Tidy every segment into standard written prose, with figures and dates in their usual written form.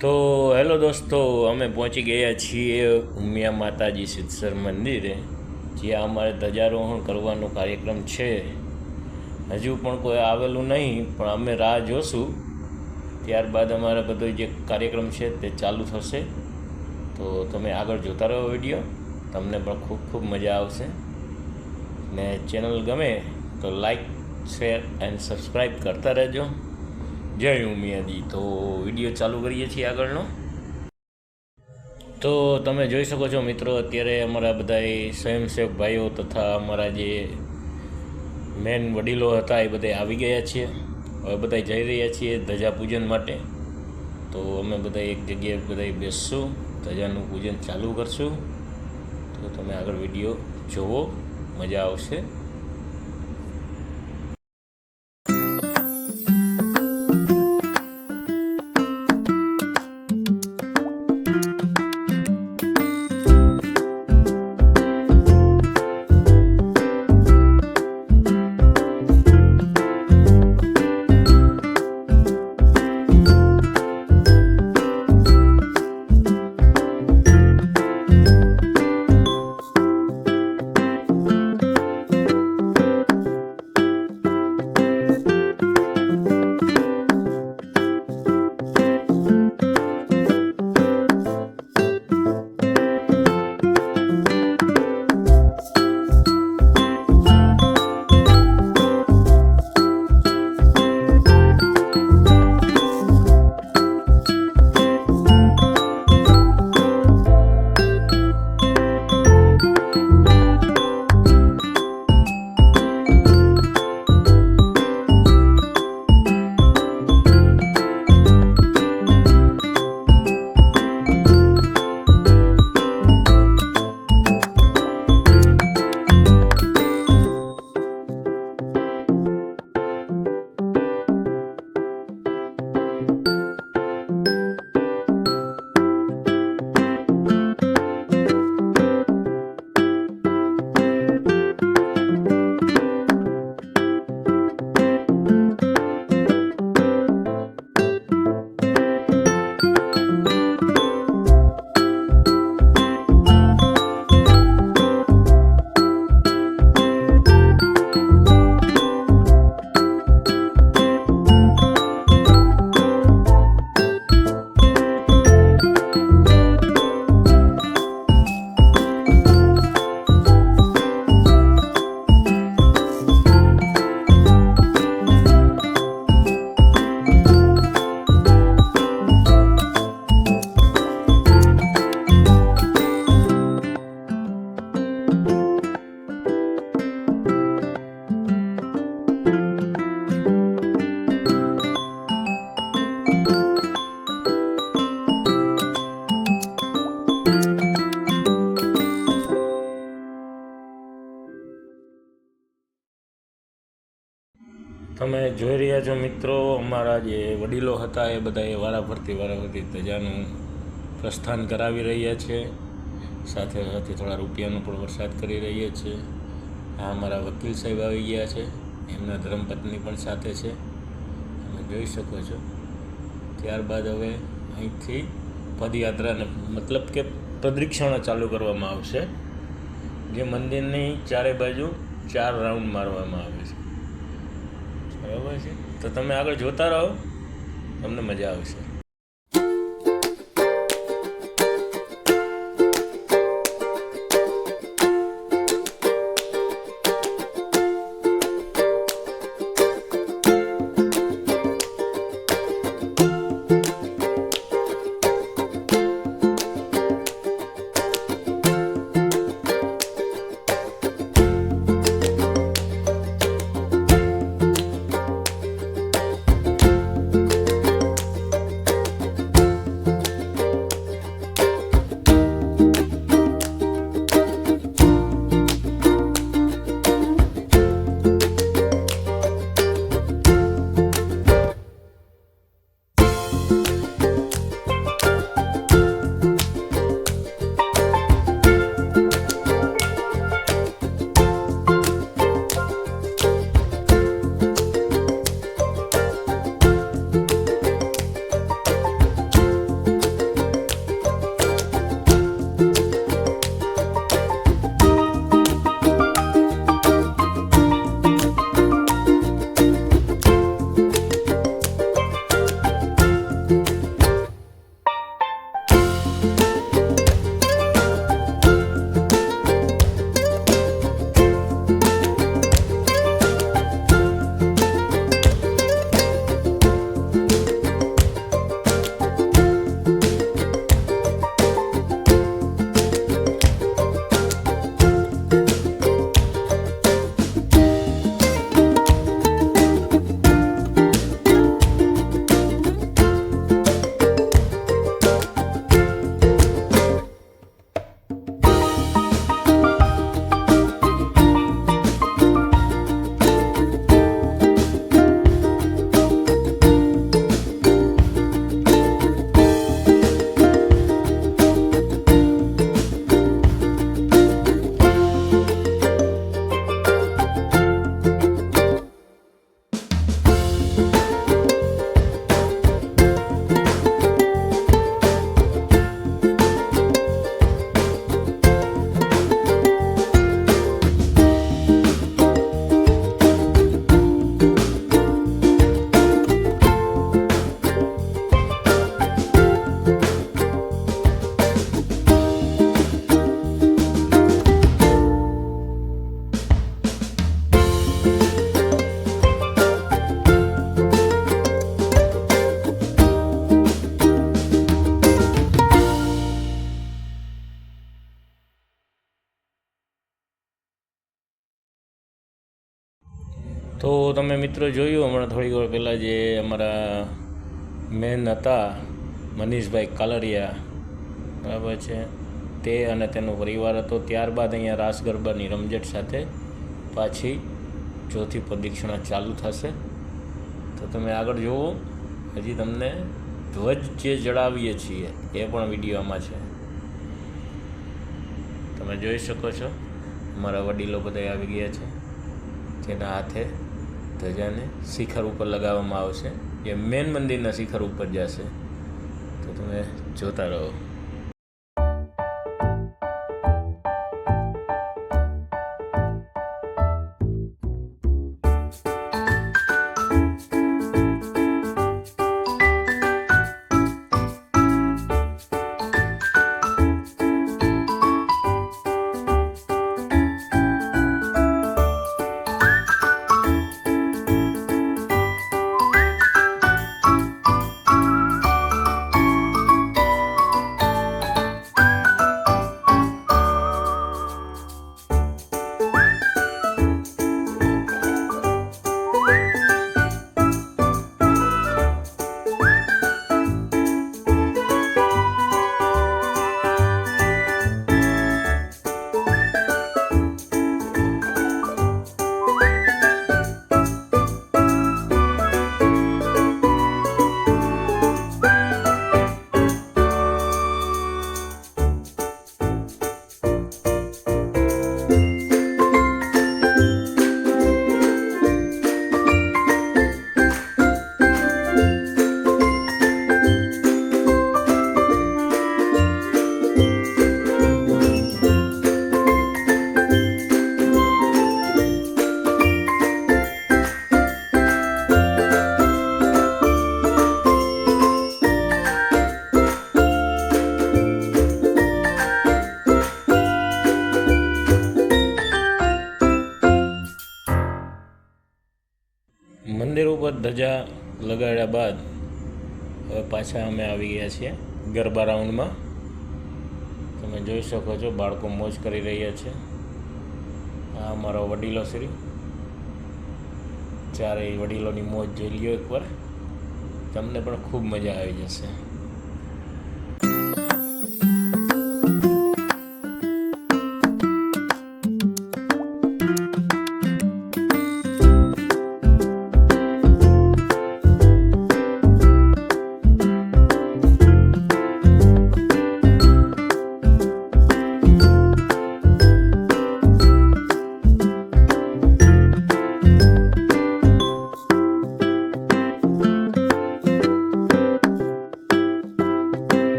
તો હેલો દોસ્તો, અમે પહોંચી ગયા છીએ ઉમિયા માતાજી સિદ્ધસર મંદિરે, જ્યાં અમારે ધ્વજારોહણ કરવાનો કાર્યક્રમ છે. હજુ પણ કોઈ આવેલું નહીં, પણ અમે રાહ જોશું. ત્યારબાદ અમારે બધો જે કાર્યક્રમ છે તે ચાલુ થશે. તો તમે આગળ જોતા રહો વિડીયો, તમને પણ ખૂબ ખૂબ મજા આવશે. ને ચેનલ ગમે તો લાઈક, શેર એન્ડ સબસ્ક્રાઈબ કરતા રહેજો. જય ઉમિયાજી. તો વિડીયો ચાલુ કરીએ છીએ આગળનો. તો તમે જોઈ શકો છો મિત્રો, અત્યારે અમારા બધા સ્વયંસેવક ભાઈઓ તથા અમારા જે મેન વડીલો હતા એ બધા આવી ગયા છીએ. હવે બધા જઈ રહ્યા છીએ ધજા પૂજન માટે. તો અમે બધા એક જગ્યાએ બધા બેસશું, ધજાનું પૂજન ચાલુ કરશું. તો તમે આગળ વિડીયો જોવો, મજા આવશે. તમે જોઈ રહ્યા છો મિત્રો, અમારા જે વડીલો હતા એ બધાએ વારાફરતી ધજાનું પ્રસ્થાન કરાવી રહ્યા છે. સાથે સાથે થોડા રૂપિયાનો પણ વરસાદ કરી રહ્યા છે. આ અમારા વકીલ સાહેબ આવી ગયા છે, એમના ધર્મપત્ની પણ સાથે છે, તમે જોઈ શકો છો. ત્યારબાદ હવે અહીંથી પદયાત્રાને મતલબ કે પ્રદક્ષિણા ચાલુ કરવામાં આવશે, જે મંદિરની ચારે બાજુ 4 રાઉન્ડ મારવામાં આવે છે. બરાબર છે. તો તમે આગળ જોતા રહો, તમને મજા આવશે. તો તમે મિત્રો જોયું હમણાં થોડી વાર પહેલાં જે અમારા મેન હતા મનીષભાઈ કાલરિયા, બરાબર છે, તે અને તેનો પરિવાર હતો. ત્યારબાદ અહીંયા રાસ ગરબાની રમઝટ સાથે પાછી ચોથી પ્રદક્ષિણા ચાલુ થશે. તો તમે આગળ જુઓ, હજી તમને ધ્વજ જે જડાવીએ છીએ એ પણ વિડીયોમાં છે, તમે જોઈ શકો છો. અમારા વડીલો બધા આવી ગયા છે, જેના હાથે ધજાને શિખર ઉપર લગાવવામાં આવશે, જે મેન મંદિરના શિખર ઉપર જશે. તો તમે જોતા રહો. મંદિર ઉપર ધજા લગાડ્યા બાદ હવે પાછા અમે આવી ગયા છીએ ગરબા રાઉન્ડમાં. તમે જોઈ શકો છો, બાળકો મોજ કરી રહ્યા છે. આ અમારો વડીલો શ્રી, ચારેય વડીલોની મોજ જોઈ લ્યો એકવાર, તમને પણ ખૂબ મજા આવી જશે.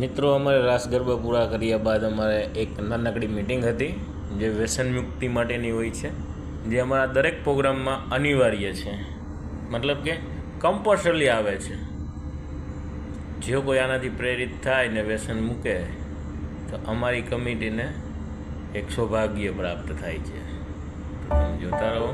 મિત્રો, અમારે રાસ ગરબા પૂરા કર્યા બાદ અમારે એક નાનકડી મિટિંગ હતી, જે વ્યસન મુક્તિ માટેની હોય છે, જે અમારા દરેક પ્રોગ્રામમાં અનિવાર્ય છે, મતલબ કે કમ્પલસરી આવે છે. જો કોઈ આનાથી પ્રેરિત થાય ને વ્યસન મૂકે તો અમારી કમિટીને 100 ભાગ્ય પ્રાપ્ત થાય છે. તો તમે જોતા રહો.